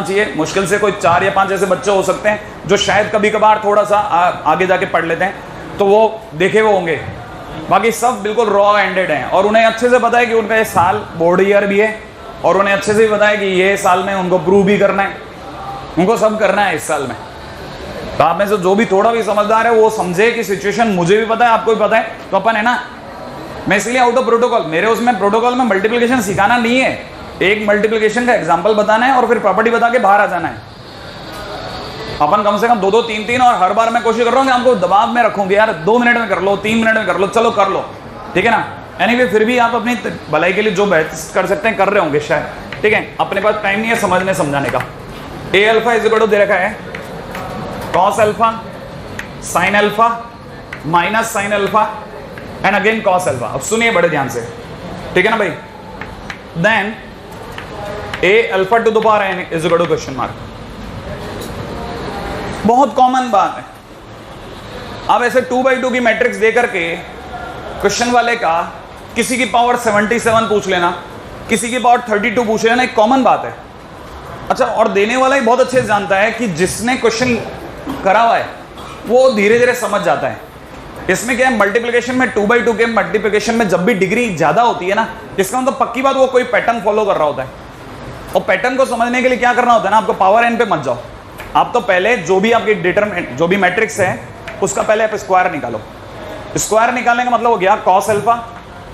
चाहिए। मुश्किल से कोई 4 या 5 ऐसे बच्चे हो सकते हैं जो शायद कभी कभार थोड़ा सा आगे जाके पढ़ लेते हैं, तो वो देखे वो होंगे। बाकी सब बिल्कुल रॉ एंडेड हैं और उन्हें अच्छे से पता है कि उनका ये साल बोर्ड ईयर भी है और उन्हें अच्छे से भी पता है कि ये साल में उनको प्रूव भी करना है, उनको सब करना है इस साल में। तो आप में से जो भी थोड़ा भी समझदार है वो समझे कि सिचुएशन मुझे भी पता है, आपको भी पता है, तो अपन है ना, मैं इसलिए आउट ऑफ प्रोटोकॉल, मेरे उसमें प्रोटोकॉल में मल्टीप्लिकेशन सिखाना नहीं है, एक मल्टीप्लिकेशन का एग्जाम्पल बताना है और फिर प्रॉपर्टी बता के बाहर आ जाना है। अपन कम से कम 2-2, 3-3 और हर बार मैं कोशिश कर रहा हूँ कि आपको दबाव में रखूंगी, यार 2 मिनट में कर लो, 3 मिनट में कर लो, चलो कर लो, ठीक है ना। एनीवे फिर भी आप अपनी भलाई के लिए जो बेहतर कर सकते हैं कर रहे होंगे शायद, ठीक है। अपने पास टाइम नहीं है समझने समझाने का। A alpha is equal to दे रखा है cos alpha sine alpha minus sine alpha and again cos alpha. अब सुनिए बड़े ध्यान से, ठीक है ना भाई। Then A alpha to the power n is equal to question mark. बहुत कॉमन बात है। अब ऐसे 2/2 की मैट्रिक्स दे करके क्वेश्चन वाले का किसी की पावर 77 पूछ लेना, किसी की पावर 32 पूछ लेना, एक कॉमन बात है। अच्छा, और देने वाला ही बहुत अच्छे से जानता है कि जिसने क्वेश्चन करा हुआ है वो धीरे धीरे समझ जाता है। इसमें क्या है, मल्टीप्लिकेशन में 2/2 के मल्टीप्लिकेशन में जब भी डिग्री ज्यादा होती है ना, इसका मतलब पक्की बात वो कोई पैटर्न फॉलो कर रहा होता है। और पैटर्न को समझने के लिए क्या करना होता है ना, आपको पावर एन पे मत जाओ, आप तो पहले जो भी आपकी डिटरमिनेंट जो भी मैट्रिक्स है उसका पहले आप स्क्वायर निकालो। स्क्वायर निकालने का मतलब हो गया cos alpha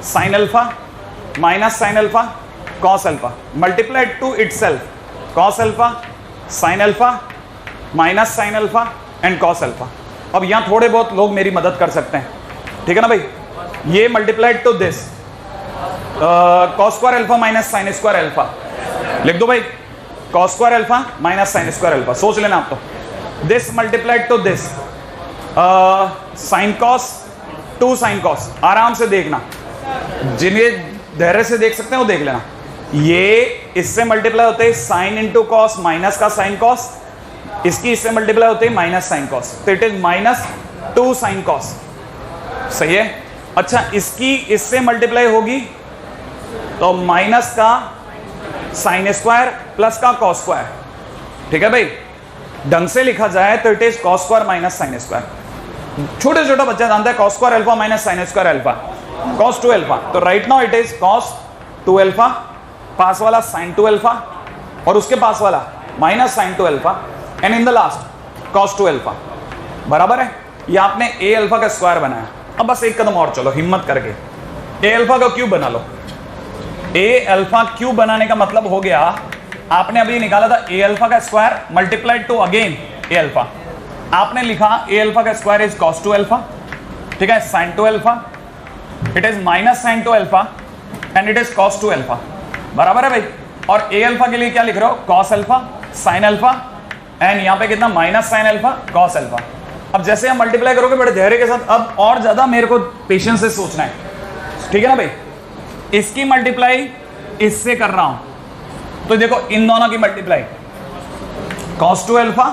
sine alpha minus sine alpha cos alpha multiplied to itself cos alpha sine alpha minus sine alpha and cos alpha. अब यहाँ थोड़े बहुत लोग मेरी मदद कर सकते हैं, ठीक है ना भाई। ये multiplied to this cos square alpha minus sine square alpha लिख दो भाई, cos square alpha minus sine square alpha, सोच लेना आप तो। This multiplied to this sine cos to sine cos, आराम से देखना, जिन्हें धैर्य से देख सकते हैं वो देख लेना। ये इससे मल्टीप्लाई होते हैं साइन इंटू कॉस माइनस का साइन कॉस, इसकी इससे मल्टीप्लाई होते हैं माइनस साइन कॉस, तो it is minus 2 sine cos, सही है। अच्छा, इसकी इससे मल्टीप्लाई होगी तो माइनस का साइन स्क्वायर प्लस का कॉस स्क्वायर, ठीक है भाई। ढंग से लिखा जाए तो it is cos square minus sine square. छोटे छोटा बच्चा जानता है cos square alpha minus sine square alpha cos 2 alpha, तो right now it is cos 2 alpha, पास वाला साइन 2 अल्फा और उसके पास वाला minus sine 2 alpha and in the last cos 2 alpha, बराबर है। ये आपने ए अल्फा का स्क्वायर बनाया। अब बस एक कदम और चलो हिम्मत करके, ए अल्फा का क्यूब बना लो। ए अल्फा क्यूब बनाने का मतलब हो गया, आपने अभी निकाला था ए अल्फा का square multiplied to again A alpha, आपने लिखा ए अल्फा का स्क्वायर इज कॉस 2 अल्फा, ठीक है, sine 2 alpha, it is minus sine 2 alpha and it is cos 2 alpha, बराबर है भाई। और ए अल्फा के लिए क्या लिख रहे हो, cos alpha sine alpha and यहाँ पे कितना minus sine alpha cos alpha. अब जैसे हम मल्टीप्लाई करोगे बड़े धैर्य के साथ, अब और ज्यादा मेरे को पेशेंस से सोचना है, ठीक है ना भाई। इसकी मल्टीप्लाई इससे कर रहा हूं तो देखो इन दोनों की multiply cos 2 alpha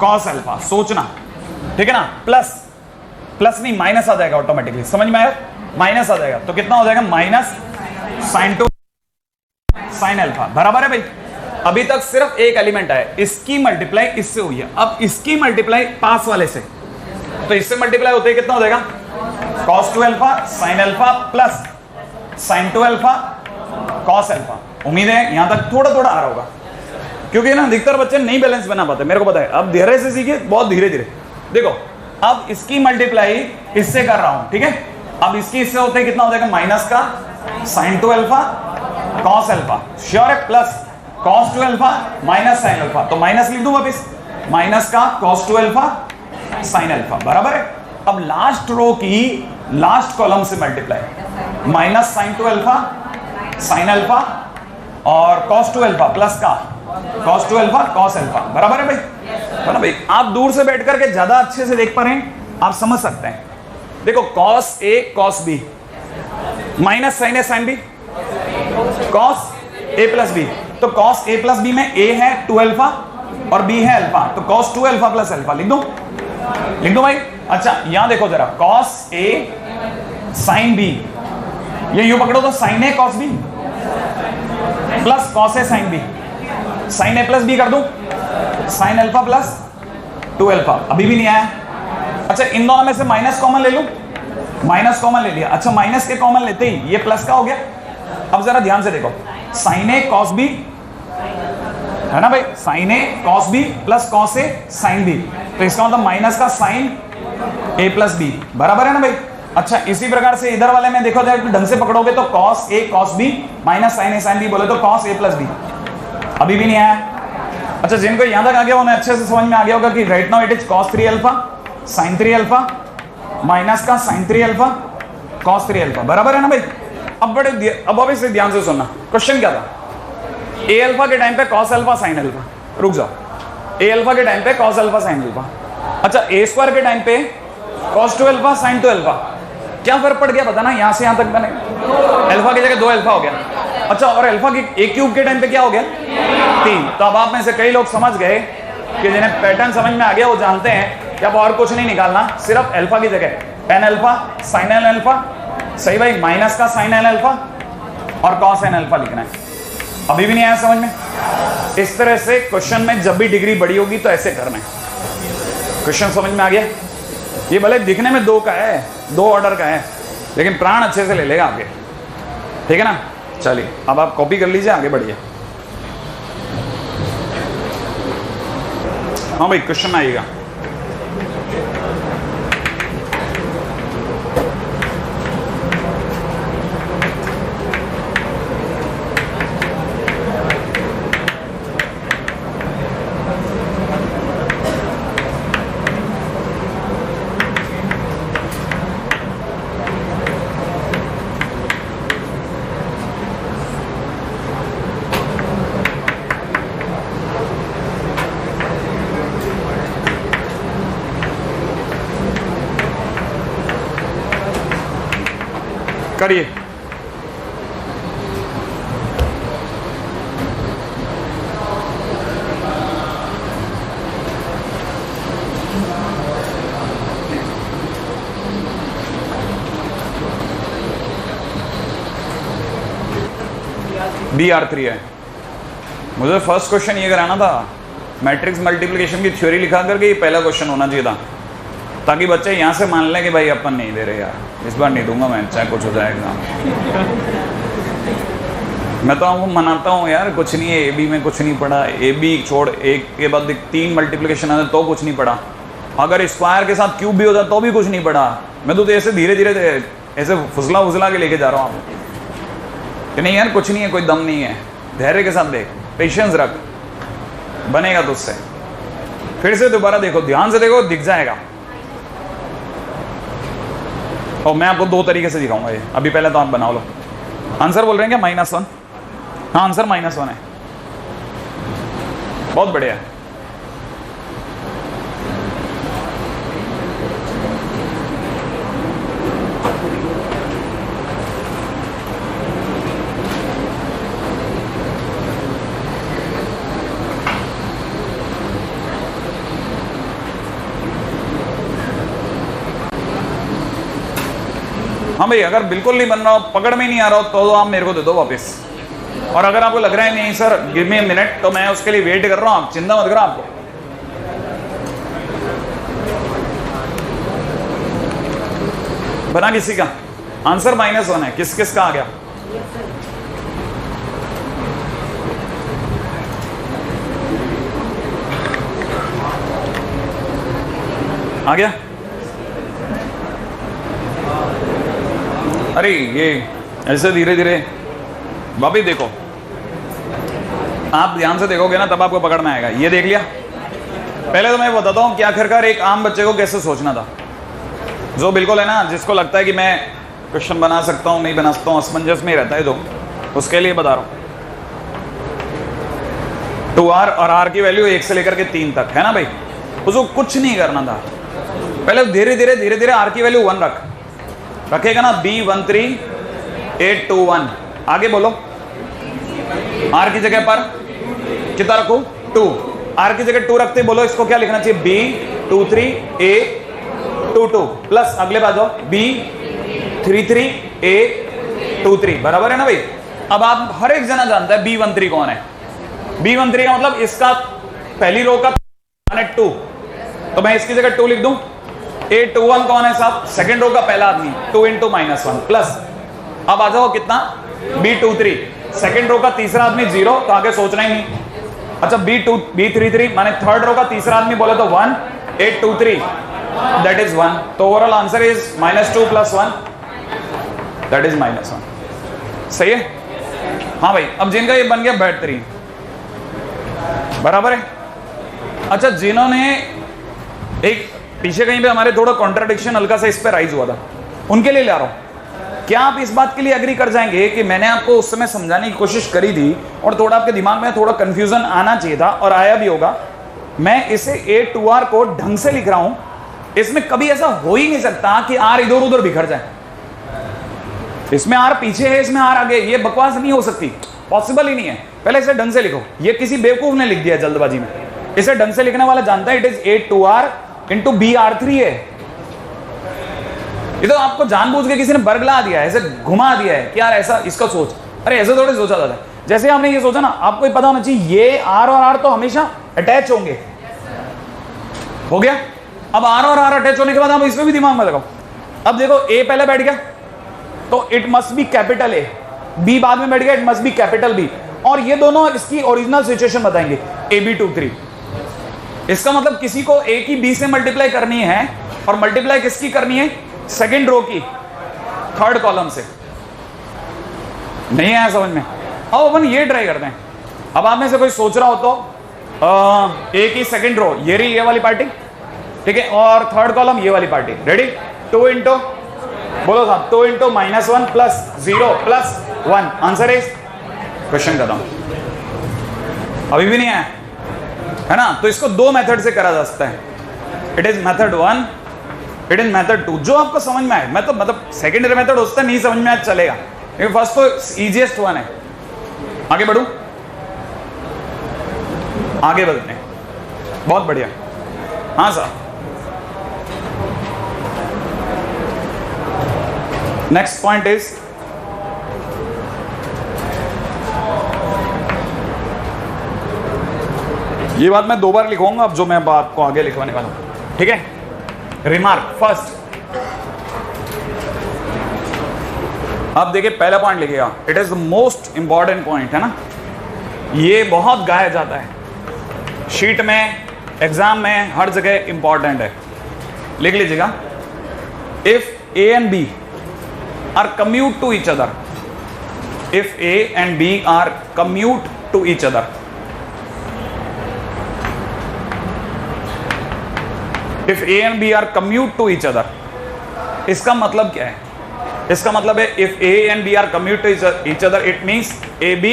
cos alpha, सोचना, ठीक है ना। प्लस प्लस नहीं माइनस आ जाएगा ऑटोमेटिकली, समझ में आया, माइनस आ जाएगा तो कितना हो जाएगा माइनस साइन 2 साइन अल्फा, बराबर है भाई। अभी तक सिर्फ एक एलिमेंट है, इसकी मल्टीप्लाई इससे हुई है, अब इसकी मल्टीप्लाई पास वाले से, तो इससे मल्टीप्लाई होते ही कितना हो जाएगा cos 2 alpha sine alpha plus sign 2 alpha cos alpha. उम्मीद है यहां तक थोड़ा थोड़ा आ रहा होगा, क्योंकि ना अधिकतर बच्चे नहीं बैलेंस बना पाते, मेरे को पता है। अब धीरे से सीखिए, बहुत धीरे धीरे। देखो अब इसकी मल्टीप्लाई इससे कर रहा हूं, ठीक है। अब इसकी इससे होते कितना हो जाएगा माइनस का sine 2 alpha cos alpha, sure है, plus cos 2 alpha minus sine alpha, तो माइनस लिख दूं वापस, माइनस का कॉस 2 अल्फा साइन अल्फा, बराबर है। अब लास्ट रो की लास्ट कॉलम से multiply minus sine 2 alpha sine alpha और कॉस 2 अल्फा प्लस का कॉस 2 अल्फा कॉस अल्फा, बराबर है भाई, है ना भाई। आप दूर से बैठ करके ज्यादा अच्छे से देख पा रहे हैं, आप समझ सकते हैं। देखो cos A cos B minus sign A sine B cos A plus B, तो कॉस ए प्लस बी में ए है 2 अल्फा और बी है अल्फा, तो कॉस 2 अल्फा प्लस अल्फा लिख दो भाई। अच्छा यहां देखो जरा, कॉस ए साइन बी, ये यू पकड़ो तो sign A cos B plus cos A sine B, sign A plus B कर दूं, साइन अल्फा प्लस 2 अल्फा, अभी भी नहीं आया। अच्छा इन दोनों में से माइनस कॉमन ले लूं, माइनस कॉमन ले लिया। अच्छा माइनस के कॉमन लेते ही ये प्लस का हो गया। अब जरा ध्यान से देखो, साइन ए कॉस बी है ना भाई, sign A cos B plus cos A sine B, तो इसका मतलब माइनस का साइन ए प्लस बी बराबर है ना भाई। अच्छा इसी प्रकार से इधर वाले में देखो ढंग से पकड़ोगे तो cos A cos B minus sign A sine B बोले तो कॉस ए प्लस बी, अभी भी नहीं आया। अच्छा जिनको यहां तक आ गया उन्हें अच्छे से समझ में आ गया होगा कि right now it is cos 3 alpha sin 3 alpha minus का sin 3 अल्फा cos 3 अल्फा बराबर है ना भाई। अब इसे ध्यान से सुनना, क्वेश्चन क्या था, a अल्फा के टाइम पे cos अल्फा sin अल्फा, रुक जाओ, a अल्फा के टाइम पे cos अल्फा sin अल्फा, अच्छा a स्क्वायर के टाइम पे cos 2 अल्फा sin 2 अल्फा, क्या फर्क पड़ गया पता ना, यहां से यहां तक बने, अल्फा की जगह 2 अल्फा हो गया। अच्छा और अल्फा की a क्यूब के टाइम पे क्या हो गया 3। तो अब आप में से कई लोग समझ गए कि जिन्हें पैटर्न समझ में आ गया वो जानते हैं कि अब और कुछ नहीं निकालना, सिर्फ अल्फा की जगह tan alpha sin n alpha, सही भाई, माइनस का sin n अल्फा और cos n अल्फा लिखना है। अभी भी नहीं आया समझ में? इस तरह से क्वेश्चन में जब भी डिग्री बड़ी होगी तो ऐसे करना है। क्वेश्चन समझ में आ गया? ये भले दिखने में 2 का है, 2 ऑर्डर का है, लेकिन प्राण अच्छे से ले लेगा आगे, ठीक है ना। चलिए अब आप कॉपी कर लीजिए, आगे बढ़िए। हाँ भाई क्वेश्चन आइएगा। करिए। BR3 है। मुझे फर्स्ट क्वेश्चन ये कराना था, मैट्रिक्स मल्टीप्लिकेशन की थ्योरी लिखा करके ये पहला क्वेश्चन होना चाहिए था, ताकि बच्चे यहाँ से मान लें कि भाई अपन नहीं दे रहे यार, इस बार नहीं दूंगा मैं, चाहे कुछ हो जाएगा। मैं तो आपको मनाता हूँ यार, कुछ नहीं है, AB में कुछ नहीं पढ़ा, AB छोड़, एक के बाद 3 मल्टीप्लिकेशन आता तो कुछ नहीं पढ़ा, अगर स्क्वायर के साथ क्यूब भी होता तो भी कुछ नहीं पढ़ा। मैं तो ऐसे धीरे धीरे ऐसे फुसला के लेके जा रहा हूँ आपको कि नहीं यार कुछ नहीं है, कोई दम नहीं है, धैर्य के साथ देख, पेशेंस रख, बनेगा तुझसे। फिर से दोबारा देखो, ध्यान से देखो, दिख जाएगा। और मैं आपको 2 तरीके से दिखाऊंगा ये, अभी पहले तो आप बनाओ लो। आंसर बोल रहे हैं क्या -1? हाँ आंसर -1 है, बहुत बढ़िया है। हाँ भाई अगर बिल्कुल नहीं बन रहा हो, पकड़ में नहीं आ रहा हो तो आप मेरे को दे दो वापस। और अगर आपको लग रहा है नहीं sir give me a minute, तो मैं उसके लिए वेट कर रहा हूँ, आप चिंता मत करो। आपको बना किसी का आंसर -1 है, किस किस का आ गया? आ गया? अरे ये ऐसे धीरे धीरे भाभी देखो, आप ध्यान से देखोगे ना तब आपको पकड़ में आएगा। ये देख लिया? पहले तो मैं बताता हूँ कि आखिरकार एक आम बच्चे को कैसे सोचना था, जो बिल्कुल है ना, जिसको लगता है कि मैं क्वेश्चन बना सकता हूँ, नहीं बना सकता हूँ, असमंजस में रहता है, तो उसके लिए बता रहा हूँ। 2r और r की वैल्यू 1 से लेकर के 3 तक है ना भाई, उसको कुछ नहीं करना था। पहले धीरे धीरे r की वैल्यू 1 रखेगा ना, B13,821। आगे बोलो, r की जगह पर कितना रखो 2, r की जगह 2 रखते बोलो इसको क्या लिखना चाहिए, B23,822 प्लस अगले बात जाओ B33,823 बराबर है ना भाई। अब आप हर एक जना जानता है B13 कौन है, B13 का मतलब इसका पहली रो का 2, तो मैं इसकी जगह 2 लिख दूं। A21 कौन है साहब? सेकंड रो का पहला आदमी, 2 × -1 प्लस, अब आ जाओ कितना, B23 सेकंड रो का तीसरा आदमी 0, तो आगे सोचना ही नहीं। अच्छा B33 माने थर्ड रो का तीसरा आदमी बोले तो 1, 823 दैट इज 1, तो overall answer is -2 + 1 that is -1। सही है? हाँ भाई, अब जिनका ये बन गया बैटरी बराबर है। अच्छा, जिन्होंने एक पीछे कहीं पे हमारे थोड़ा कॉन्ट्राडिक्शन हल्का सा इस पे राइज हुआ था, उनके लिए ला रहा हूं। क्या आप इस बात के लिए एग्री कर जाएंगे कि मैंने आपको उस समय समझाने की कोशिश करी थी और थोड़ा आपके दिमाग में थोड़ा कंफ्यूजन आना चाहिए था और आया भी होगा। मैं इसे A2R को ढंग से लिख रहा हूं, इसमें कभी ऐसा हो ही नहीं सकता कि R इधर उधर बिखर जाए। इसमें R पीछे है, इसमें R आगे, ये बकवास नहीं हो सकती, पॉसिबल ही नहीं है। पहले इसे ढंग से लिखो, ये किसी बेवकूफ ने लिख दिया जल्दबाजी में। इसे ढंग से लिखने वाला जानता है इट इज A2R × BR3 है। ये तो आपको जानबूझ के किसी ने बरगला दिया है, ऐसे घुमा दिया है कि यार ऐसा इसका सोच, अरे ऐसे थोड़े सोचा जाता है। जैसे आपने ये सोचा ना, आपको ये पता होना चाहिए ये R और R तो हमेशा अटैच होंगे। हो गया? अब R और R अटैच होने के बाद आप इसमें भी दिमाग में लगाओ। अब देखो A पहले बैठ गया तो it must be capital A, B बाद में बैठ गया it must be capital B, और ये दोनों इसकी ओरिजिनल सिचुएशन बताएंगे AB23। इसका मतलब किसी को A की B से मल्टीप्लाई करनी है और मल्टीप्लाई किसकी करनी है? सेकेंड रो की थर्ड कॉलम से। नहीं आया समझ में? अब अपन ये ट्राई करते हैं। अब आप में से कोई सोच रहा हो तो A की सेकेंड रो ये रही, ये वाली पार्टी, ठीक है, और थर्ड कॉलम ये वाली पार्टी। रेडी? 2 × बोलो साहब, 2 × -1 + 0 + 1 आंसर इज, क्वेश्चन खत्म। अभी भी नहीं आया है ना? तो इसको दो मेथड से करा जा सकता है। It is method 1, it is method 2, जो आपको समझ में आए। मैं तो मतलब सेकेंडरी मेथड होता है नहीं समझ में आए चलेगा, लेकिन फर्स्ट तो इजीएस्ट वन है। आगे बढ़ू, आगे बढ़ते हैं, बहुत बढ़िया। हाँ सर, नेक्स्ट पॉइंट इज ये बात मैं 2 बार लिखूंगा अब, जो मैं बात को आगे लिखवाने वाला हूं, ठीक है? रिमार्क फर्स्ट, अब देखिए पहला पॉइंट लिखिएगा, it is the most important point, है ना? ये बहुत गाया जाता है शीट में, एग्जाम में, हर जगह इंपॉर्टेंट है। लिख लीजिएगा, if A and B are commute to each other, if A and B are commute to each other, if A and B are commute to each other, इसका मतलब क्या है? इसका मतलब है if A and B are commute to each other, it means AB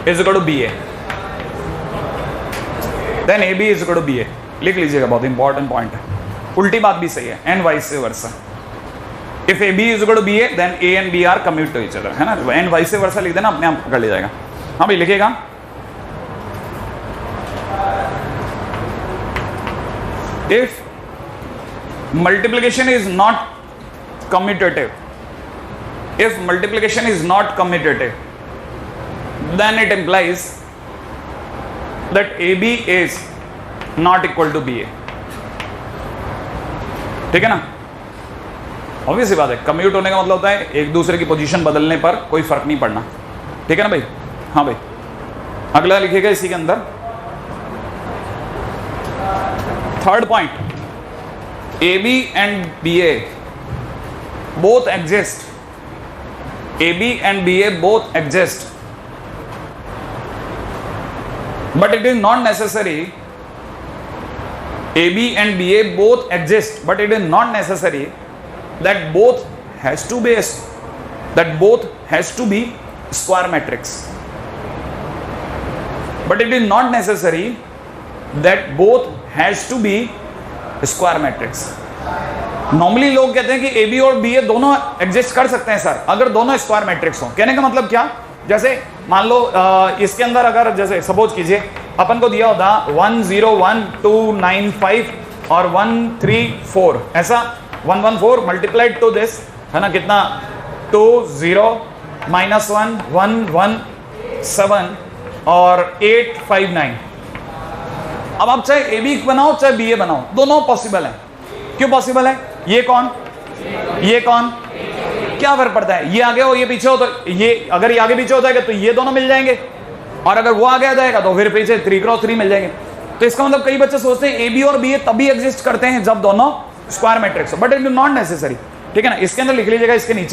is equal to BA, then AB is equal to BA। लिख लीजिएगा, बहुत इंपॉर्टेंट पॉइंट है। उल्टी बात भी सही है, and vice versa। if AB is equal to BA, then A and B are commute to each other, है ना? and vice versa लिख देना, अपने आप पकड़ लिया जाएगा। हाँ भाई लिखिएगा, if multiplication is not commutative, if multiplication is not commutative, then it implies that AB is not equal to BA। ठीक है ना? ऑब्वियस सी बात है, कम्यूट होने का मतलब होता है एक दूसरे की पोजीशन बदलने पर कोई फर्क नहीं पड़ना, ठीक है ना भाई? हाँ भाई, अगला लिखिएगा इसी के अंदर, third point, AB and BA both exist, AB and BA both exist, but it is not necessary, AB and BA both exist, but it is not necessary that both has to be square matrix, but it is not necessary that both has to be square matrix. Normally लोग कहते हैं कि AB और BA दोनों exist कर सकते हैं sir, अगर दोनों स्क्वायर मैट्रिक्स हो। कहने का मतलब क्या? जैसे मान लो इसके अंदर अगर जैसे सपोज कीजिए अपन को दिया होता 1 0 1 2 9 5 और 1 3 4, ऐसा 1 1 4 मल्टीप्लाइड टू दिस, है ना? कितना? 2 0 -1 1 1 7 और 8 5 9। अब आप चाहे ए बी बनाओ चाहे बी ए बनाओ, दोनों पॉसिबल है। क्यों पॉसिबल है? ये कौन, ये कौन, क्या फर्क पड़ता है? ये आगे हो ये पीछे हो, तो ये अगर ये आगे पीछे हो जाएगा तो ये दोनों मिल जाएंगे, और अगर वो आगे आ जाएगा तो फिर पीछे 3 क्रॉस 3 मिल जाएंगे। तो इसका मतलब कई बच्चे सोचते हैं ए बी और बी ए तभी एग्जिस्ट करते हैं जब दोनों स्क्वायर मैट्रिक्स हो, but it is not necessary. ठीक है ना, इसके अंदर लिख लीजिएगा इसके नीचे